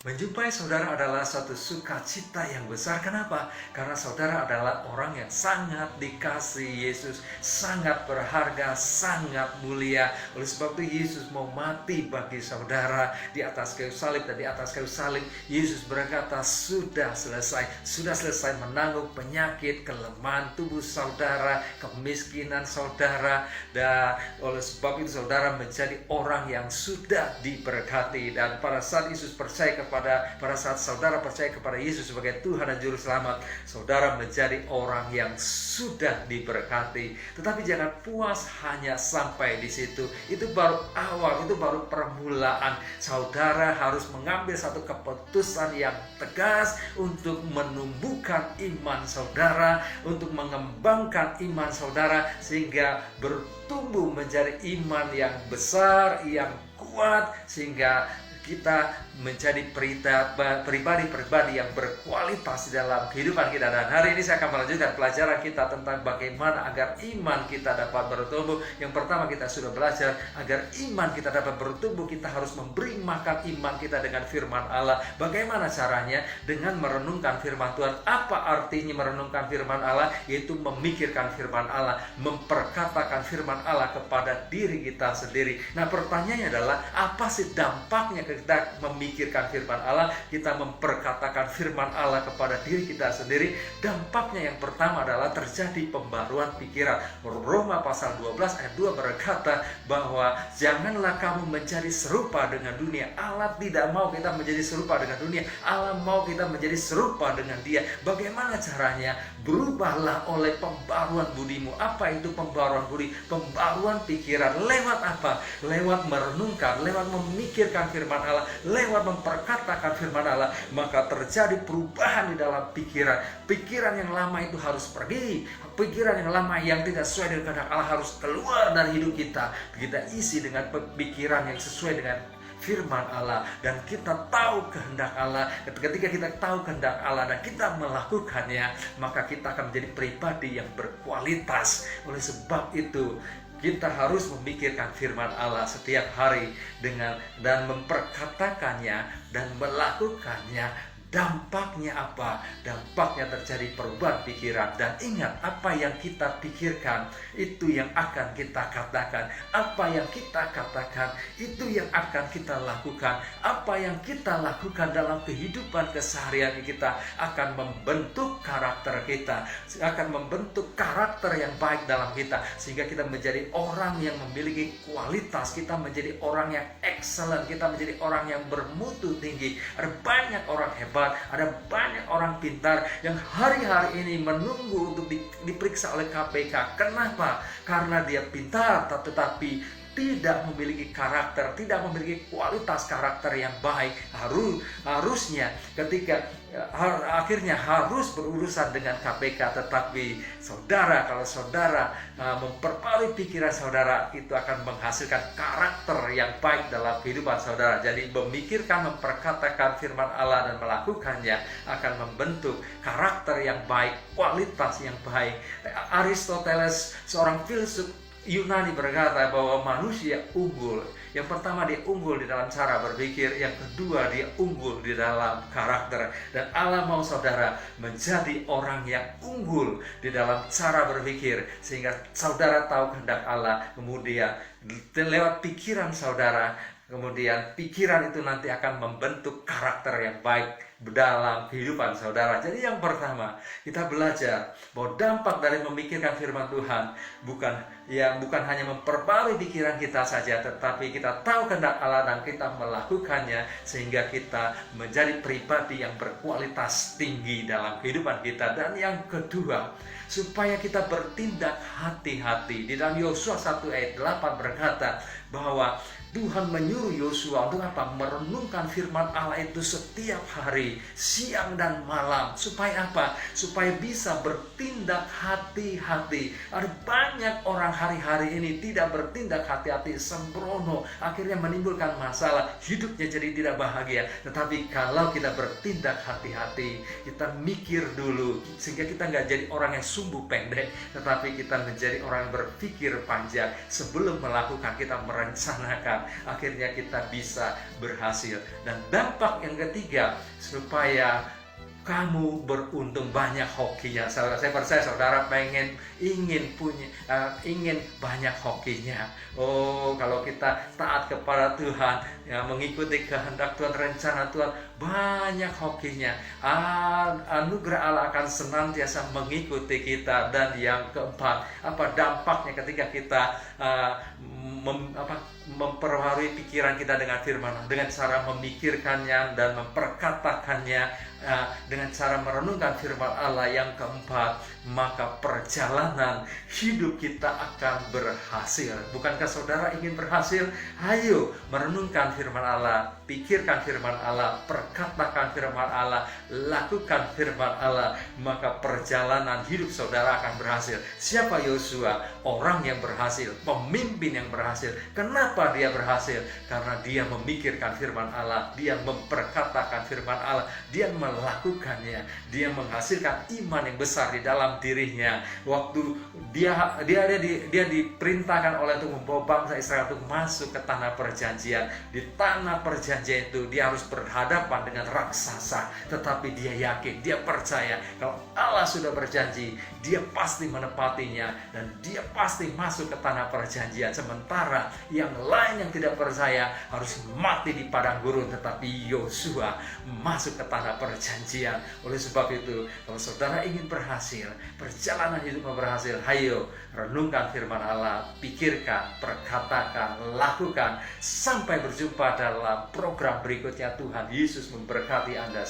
Menjumpai saudara adalah suatu sukacita yang besar. Kenapa? Karena saudara adalah orang yang sangat dikasihi Yesus, sangat berharga, sangat mulia. Oleh sebab itu Yesus mau mati bagi saudara di atas kayu salib. Dan di atas kayu salib Yesus berkata, sudah selesai menanggung penyakit, kelemahan tubuh saudara, kemiskinan saudara. Dan oleh sebab itu saudara menjadi orang yang sudah diberkati. Dan pada saat Yesus pada saat saudara percaya kepada Yesus sebagai Tuhan dan Juru Selamat, saudara menjadi orang yang sudah diberkati. Tetapi jangan puas hanya sampai di situ. Itu baru awal, itu baru permulaan. Saudara harus mengambil satu keputusan yang tegas untuk menumbuhkan iman saudara, untuk mengembangkan iman saudara, sehingga bertumbuh menjadi iman yang besar, yang kuat, sehingga kita menjadi pribadi-pribadi yang berkualitas di dalam kehidupan kita. Dan hari ini saya akan melanjutkan pelajaran kita tentang bagaimana agar iman kita dapat bertumbuh. Yang pertama, kita sudah belajar agar iman kita dapat bertumbuh, kita harus memberi makan iman kita dengan firman Allah. Bagaimana caranya? Dengan merenungkan firman Tuhan. Apa artinya merenungkan firman Allah? Yaitu memikirkan firman Allah, memperkatakan firman Allah kepada diri kita sendiri. Nah, pertanyaannya adalah, apa sih dampaknya kita memikirkan firman Allah, kita memperkatakan firman Allah kepada diri kita sendiri? Dampaknya yang pertama adalah terjadi pembaruan pikiran. Roma pasal 12 ayat 2 berkata bahwa janganlah kamu menjadi serupa dengan dunia. Allah tidak mau kita menjadi serupa dengan dunia. Allah mau kita menjadi serupa dengan Dia. Bagaimana caranya? Berubahlah oleh pembaruan budimu. Apa itu pembaruan budi? Pembaruan pikiran. Lewat apa? Lewat merenungkan, lewat memikirkan firman Allah, lewat memperkatakan firman Allah, maka terjadi perubahan di dalam pikiran. Pikiran yang lama itu harus pergi. Pikiran yang lama yang tidak sesuai dengan kehendak Allah harus keluar dari hidup kita. Kita isi dengan pikiran yang sesuai dengan firman Allah, dan kita tahu kehendak Allah. Ketika kita tahu kehendak Allah dan kita melakukannya, maka kita akan menjadi pribadi yang berkualitas. Oleh sebab itu kita harus memikirkan firman Allah setiap hari dan memperkatakannya dan melakukannya. Dampaknya apa? Dampaknya terjadi perubahan pikiran. Dan ingat, apa yang kita pikirkan itu yang akan kita katakan. Apa yang kita katakan itu yang akan kita lakukan. Apa yang kita lakukan dalam kehidupan keseharian kita akan membentuk karakter kita, akan membentuk karakter yang baik dalam kita, sehingga kita menjadi orang yang memiliki kualitas, kita menjadi orang yang excellent, kita menjadi orang yang bermutu tinggi. Ada banyak orang hebat, ada banyak orang pintar yang hari-hari ini menunggu untuk diperiksa oleh KPK. Kenapa? Karena dia pintar tetapi tidak memiliki karakter, tidak memiliki kualitas karakter yang baik. Harusnya ketika akhirnya harus berurusan dengan KPK. Tetapi kalau saudara memperbarui pikiran saudara, itu akan menghasilkan karakter yang baik dalam kehidupan saudara. Jadi memikirkan, memperkatakan firman Allah dan melakukannya akan membentuk karakter yang baik, kualitas yang baik. Aristoteles, seorang filsuf Yunani, berkata bahwa manusia unggul. Yang pertama, dia unggul di dalam cara berpikir. Yang kedua, dia unggul di dalam karakter. Dan Allah mau saudara menjadi orang yang unggul di dalam cara berpikir, sehingga saudara tahu kehendak Allah. Kemudian lewat pikiran saudara, kemudian pikiran itu nanti akan membentuk karakter yang baik dalam kehidupan saudara. Jadi yang pertama, kita belajar bahwa dampak dari memikirkan firman Tuhan bukan hanya memperbarui pikiran kita saja, tetapi kita tahu kehendak Allah dan kita melakukannya, sehingga kita menjadi pribadi yang berkualitas tinggi dalam kehidupan kita. Dan yang kedua, supaya kita bertindak hati-hati. Di dalam Yosua 1 ayat 8 berkata bahwa Tuhan menyuruh Yosua untuk apa? Merenungkan firman Allah itu setiap hari, siang dan malam. Supaya apa? Supaya bisa bertindak hati-hati. Ada banyak orang hari-hari ini tidak bertindak hati-hati, sembrono, akhirnya menimbulkan masalah, hidupnya jadi tidak bahagia. Tetapi kalau kita bertindak hati-hati, kita mikir dulu, sehingga kita nggak jadi orang yang sumbu pendek, tetapi kita menjadi orang yang berpikir panjang. Sebelum melakukan, kita merencanakan. lakukan, akhirnya kita bisa berhasil. Dan dampak yang ketiga, supaya kamu beruntung banyak hokinya. Saya percaya saudara ingin banyak hokinya. Oh, kalau kita taat kepada Tuhan, ya, mengikuti kehendak Tuhan, rencana Tuhan, banyak hokinya. Anugerah Allah akan senantiasa mengikuti kita. Dan yang keempat, apa dampaknya ketika kita memperbarui pikiran kita dengan firman, dengan cara memikirkannya dan memperkatakannya, dengan cara merenungkan firman Allah. Yang keempat, maka perjalanan hidup kita akan berhasil. Bukankah saudara ingin berhasil? Ayo merenungkan firman Allah, pikirkan firman Allah, perkatakan firman Allah, lakukan firman Allah, maka perjalanan hidup saudara akan berhasil. Siapa Yosua? Orang yang berhasil, pemimpin yang berhasil. Kenapa dia berhasil? Karena dia memikirkan firman Allah, dia memperkatakan firman Allah, dia melakukannya, dia menghasilkan iman yang besar di dalam dirinya. Waktu dia diperintahkan oleh Tuhan membawa bangsa Israel untuk masuk ke tanah perjanjian. Di tanah perjanjian itu dia harus berhadapan dengan raksasa, tetapi dia yakin, dia percaya kalau Allah sudah berjanji, dia pasti menepatinya dan dia pasti masuk ke tanah perjanjian. Sementara yang lain yang tidak percaya harus mati di padang gurun, tetapi Yosua masuk ke tanah perjanjian. Oleh sebab itu, kalau saudara ingin berhasil, perjalanan hidupmu berhasil, ayo renungkan firman Allah, pikirkan, perkatakan, lakukan. Sampai berjumpa dalam program berikutnya. Tuhan Yesus memberkati Anda.